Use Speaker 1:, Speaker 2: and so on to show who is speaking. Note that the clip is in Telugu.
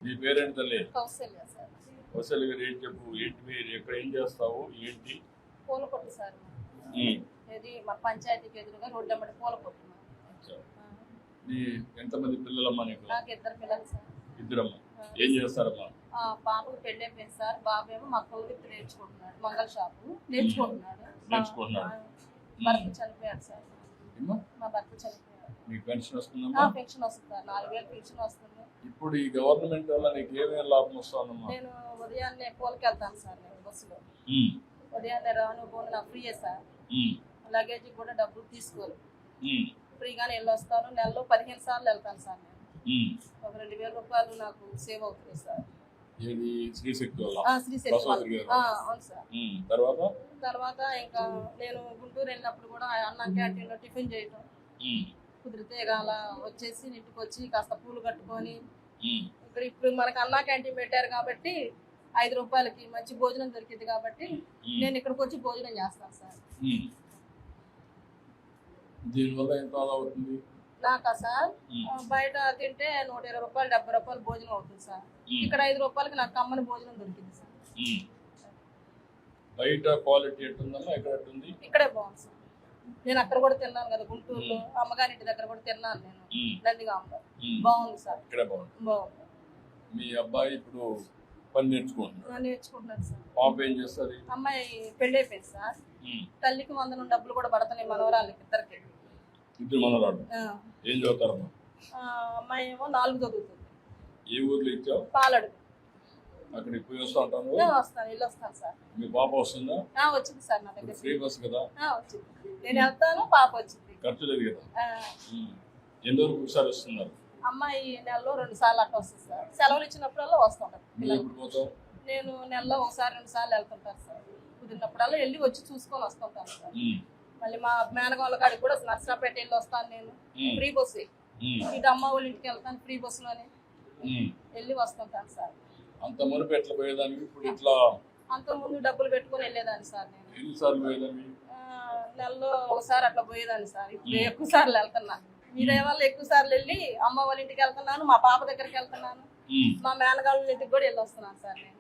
Speaker 1: నీ పేరేంటి తల్లి?
Speaker 2: కౌశల్య సార్.
Speaker 1: కౌశల్య గారు ఏంటి చెప్పు, ఏంటి మీరు ఎక్కడ ఏం చేస్తావు ఏంటి?
Speaker 2: పూల కొట్టు సార్. ఇది మా పంచాయతీకి ఎదురుగా రోడ్డు అమ్మడి పూల కొట్టు.
Speaker 1: నీ ఎంతమంది పిల్లలమ్మా నీకు?
Speaker 2: నాకు 2 పిల్లలు సార్.
Speaker 1: ఇద్దరమ్మా. ఏం చేస్తారమ్మా?
Speaker 2: పాపకు పెళ్ళి అయిపోయింది సార్. బాబు ఏమో మొక్కలు విత్తు నేర్చుకుంటున్నాడు, మంగళ షాపు నేర్చుకుంటున్నాడు. భర్త చనిపోయాడు సార్. మా భర్త చనిపోయాడు.
Speaker 1: మీకు పెన్షన్ వస్తుందమ్మా?
Speaker 2: పెన్షన్ వస్తుంది సార్. 4000 పెన్షన్ వస్తుంది.
Speaker 1: ఇప్పుడు ఈ గవర్నమెంట్ వల్ల నీకు ఏమేమి లాభం వస్తుందమ్మా?
Speaker 2: నేను ఉదయాన్నే పూలకి వెళ్తాను సార్. నేను బస్సులో ఉదయాన్నే రాను పోను నాకు ఫ్రీయే సార్. లగేజ్ కూడా డబ్బులు తీసుకోరు, ఫ్రీగానే వెళ్ళొస్తాను. నెలలో 15 సార్లు వెళ్తాను సార్. నేను ఒక 2000 రూపాయలు నాకు సేవ్ అవుతుంది సార్.
Speaker 1: శ్రీశక్తి
Speaker 2: అవును సార్. తర్వాత ఇంకా నేను గుంటూరు వెళ్ళినప్పుడు కూడా అన్నం క్యాంటీన్ లో టిఫిన్ చేయటం కుదిరితే అలా వచ్చేసి ఇంటికి వచ్చి కాస్త పూలు కట్టుకొని ఇప్పుడు మనకు అన్నా క్యాంటీన్ పెట్టారు కాబట్టి 5 రూపాయలకి మంచి భోజనం దొరికింది కాబట్టి నేను ఇక్కడికి వచ్చి భోజనం చేస్తాను సార్.
Speaker 1: దీనివల్ల ఎంత ఆదా అవుతుంది
Speaker 2: నాకా సార్? బయట తింటే 120 రూపాయలు 70 రూపాయలు భోజనం అవుతుంది సార్. ఇక్కడ 5 రూపాయలకి నాకు కమ్మని భోజనం దొరికింది సార్.
Speaker 1: బయట క్వాలిటీ ఎట్టుందమ్మా? ఎక్కడ ఎట్టుంది?
Speaker 2: ఇక్కడే బాగుంది సార్. నేను అక్కడ కూడా తిన్నాను కదా, గుంటూరులో అమ్మగారి ఇంటి దగ్గర కూడా తిన్నాను నేను, నందిగామలో. బాగుంది సార్.
Speaker 1: ఇక్కడ బాగుంది. మీ అబ్బాయి ఇప్పుడు పని నేర్చుకుంటున్నాడు సార్. పాప ఏం చేస్తుంది?
Speaker 2: అమ్మాయి పెళ్ళి అయిపోయింది సార్. తల్లికి 100 డబ్బులు కూడా పడతాయి మనవరాళ్ళకి, ఇద్దరికి.
Speaker 1: ఇద్దరు మనవరాళ్ళు ఏం చదువుతారమ్మా?
Speaker 2: అమ్మాయి ఏమో 4 చదువుతుంది.
Speaker 1: ఏ ఊర్లో ఇచ్చావు?
Speaker 2: పాలడు.
Speaker 1: అక్కడికి పోయి వస్తా ఉంటాను.
Speaker 2: వస్తాను, వెళ్ళి వస్తాను సార్.
Speaker 1: మీ పాప వస్తుందా?
Speaker 2: వచ్చింది సార్ నా దగ్గర.
Speaker 1: ఫ్రీ బస్ కదా?
Speaker 2: వచ్చింది. నేను వెళ్తాను, పాప వచ్చింది.
Speaker 1: ఖర్చు లేదు కదా? ఎన్ని వరకు ఒకసారి వస్తున్నారు?
Speaker 2: అమ్మాయి నెలలో 2 సార్లు అట్లా వస్తుంది సార్. సెలవులు ఇచ్చినప్పుడల్లా వస్తుంటారు. నేను నెలలో 1-2 సార్లు వెళ్తుంటాను సార్. కుదిరినప్పుడల్లా వెళ్ళి వచ్చి చూసుకొని వస్తుంటాను సార్. మళ్ళీ మా మేనగాళ్ళ కాడికి కూడా నర్సరాపేట వెళ్ళి వస్తాను నేను. Free bus. ఇటు అమ్మ వాళ్ళ ఇంటికి వెళ్తాను ఫ్రీ బస్సులోనే వెళ్ళి వస్తుంటాను సార్.
Speaker 1: అంత మునుపు ఎట్లా పోయేదానికి? ఇప్పుడు ఇట్లా
Speaker 2: అంత ముందు డబ్బులు పెట్టుకుని వెళ్ళేదాన్ని సార్. నేను
Speaker 1: ఎన్నిసార్లు పోయేదాన్ని?
Speaker 2: నెలలో 1 సారి అట్లా పోయేదాన్ని సార్. ఇప్పుడు ఎక్కువ సార్లు వెళ్తున్నాను. మీరే వల్ల ఎక్కువ సార్లు వెళ్ళి అమ్మ వాళ్ళ ఇంటికి వెళ్తున్నాను, మా పాప దగ్గరికి వెళ్తున్నాను, మా మేనగాళ్ళ ఇంటికి కూడా వెళ్ళి వస్తున్నాను సార్ నేను.